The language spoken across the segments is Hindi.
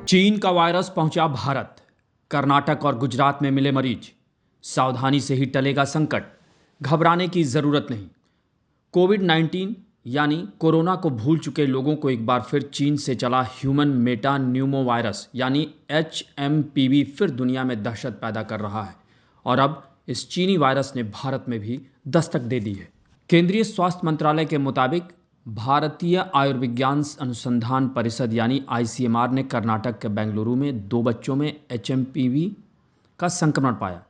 चीन का वायरस पहुंचा भारत। कर्नाटक और गुजरात में मिले मरीज। सावधानी से ही टलेगा संकट। घबराने की जरूरत नहीं। कोविड 19 यानी कोरोना को भूल चुके लोगों को एक बार फिर चीन से चला ह्यूमन मेटा न्यूमो वायरस यानी HMPV फिर दुनिया में दहशत पैदा कर रहा है। और अब इस चीनी वायरस ने भारत में भी दस्तक दे दी है। केंद्रीय स्वास्थ्य मंत्रालय के मुताबिक भारतीय आयुर्विज्ञान अनुसंधान परिषद यानी ICMR ने कर्नाटक के बेंगलुरु में 2 बच्चों में HMPV का संक्रमण पाया।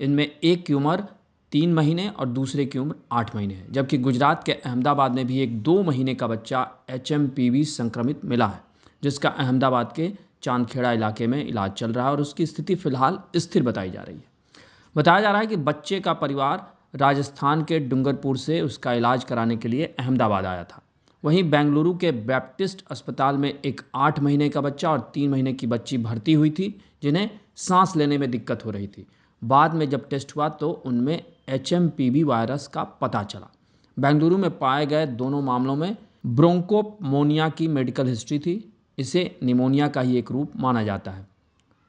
इनमें एक की उम्र 3 महीने और दूसरे की उम्र 8 महीने है, जबकि गुजरात के अहमदाबाद में भी एक 2 महीने का बच्चा HMPV संक्रमित मिला है, जिसका अहमदाबाद के चांदखेड़ा इलाके में इलाज चल रहा है और उसकी स्थिति फिलहाल स्थिर बताई जा रही है। बताया जा रहा है कि बच्चे का परिवार राजस्थान के डूंगरपुर से उसका इलाज कराने के लिए अहमदाबाद आया था। वहीं बेंगलुरु के बैप्टिस्ट अस्पताल में एक 8 महीने का बच्चा और 3 महीने की बच्ची भर्ती हुई थी, जिन्हें सांस लेने में दिक्कत हो रही थी। बाद में जब टेस्ट हुआ तो उनमें HMPV वायरस का पता चला। बेंगलुरु में पाए गए दोनों मामलों में ब्रोंकोपमोनिया की मेडिकल हिस्ट्री थी। इसे निमोनिया का ही एक रूप माना जाता है।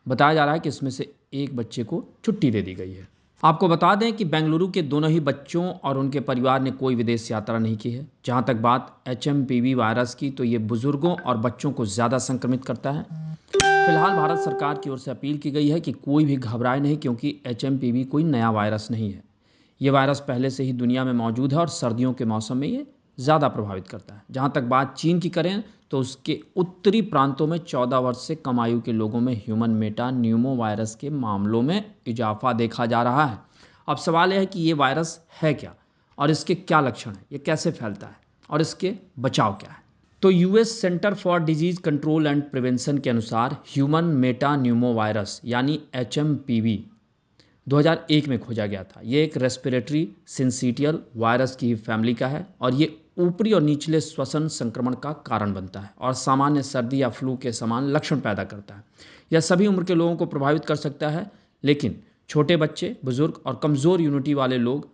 बताया जा रहा है कि इसमें से एक बच्चे को छुट्टी दे दी गई है। आपको बता दें कि बेंगलुरु के दोनों ही बच्चों और उनके परिवार ने कोई विदेश यात्रा नहीं की है। जहां तक बात HMPV वायरस की, तो ये बुजुर्गों और बच्चों को ज़्यादा संक्रमित करता है। फिलहाल भारत सरकार की ओर से अपील की गई है कि कोई भी घबराए नहीं, क्योंकि HMPV कोई नया वायरस नहीं है। ये वायरस पहले से ही दुनिया में मौजूद है और सर्दियों के मौसम में ये ज़्यादा प्रभावित करता है। जहाँ तक बात चीन की करें तो उसके उत्तरी प्रांतों में 14 वर्ष से कम आयु के लोगों में ह्यूमन मेटा न्यूमो वायरस के मामलों में इजाफा देखा जा रहा है। अब सवाल यह है कि ये वायरस है क्या और इसके क्या लक्षण हैं, ये कैसे फैलता है और इसके बचाव क्या है। तो US centre for disease control and prevention के अनुसार ह्यूमन मेटा न्यूमो वायरस यानी HMPV 2001 में खोजा गया था। ये एक रेस्पिरेटरी सिंसिटियल वायरस की फैमिली का है और ये ऊपरी और निचले श्वसन संक्रमण का कारण बनता है और सामान्य सर्दी या फ्लू के समान लक्षण पैदा करता है। यह सभी उम्र के लोगों को प्रभावित कर सकता है, लेकिन छोटे बच्चे, बुजुर्ग और कमज़ोर इम्यूनिटी वाले लोग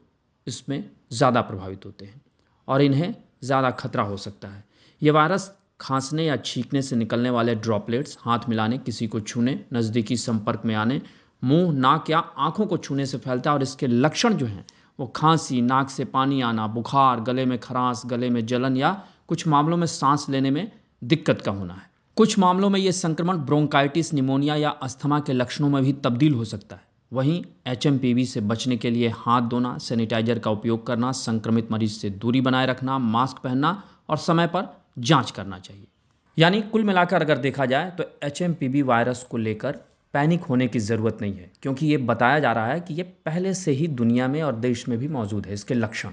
इसमें ज़्यादा प्रभावित होते हैं और इन्हें ज़्यादा खतरा हो सकता है। ये वायरस खांसने या छींकने से निकलने वाले ड्रॉपलेट्स, हाथ मिलाने, किसी को छूने, नज़दीकी संपर्क में आने, मुंह, नाक या आंखों को छूने से फैलता है और इसके लक्षण जो हैं वो खांसी, नाक से पानी आना, बुखार, गले में खरांश, गले में जलन या कुछ मामलों में सांस लेने में दिक्कत का होना है। कुछ मामलों में ये संक्रमण ब्रोंकाइटिस, निमोनिया या अस्थमा के लक्षणों में भी तब्दील हो सकता है। वहीं HMPV से बचने के लिए हाथ धोना, सैनिटाइजर का उपयोग करना, संक्रमित मरीज से दूरी बनाए रखना, मास्क पहनना और समय पर जांच करना चाहिए। यानी कुल मिलाकर अगर देखा जाए तो HMPV वायरस को लेकर पैनिक होने की ज़रूरत नहीं है, क्योंकि ये बताया जा रहा है कि ये पहले से ही दुनिया में और देश में भी मौजूद है इसके लक्षण।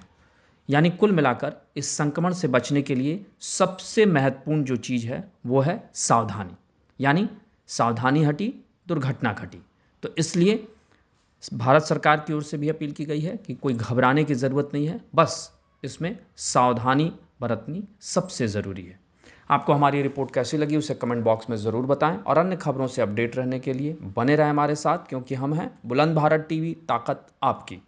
यानी कुल मिलाकर इस संक्रमण से बचने के लिए सबसे महत्वपूर्ण जो चीज़ है वो है सावधानी। यानी सावधानी हटी दुर्घटना घटी। तो इसलिए भारत सरकार की ओर से भी अपील की गई है कि कोई घबराने की ज़रूरत नहीं है, बस इसमें सावधानी बरतनी सबसे ज़रूरी है। आपको हमारी रिपोर्ट कैसी लगी उसे कमेंट बॉक्स में ज़रूर बताएं और अन्य खबरों से अपडेट रहने के लिए बने रहें हमारे साथ, क्योंकि हम हैं बुलंद भारत टीवी, ताकत आपकी।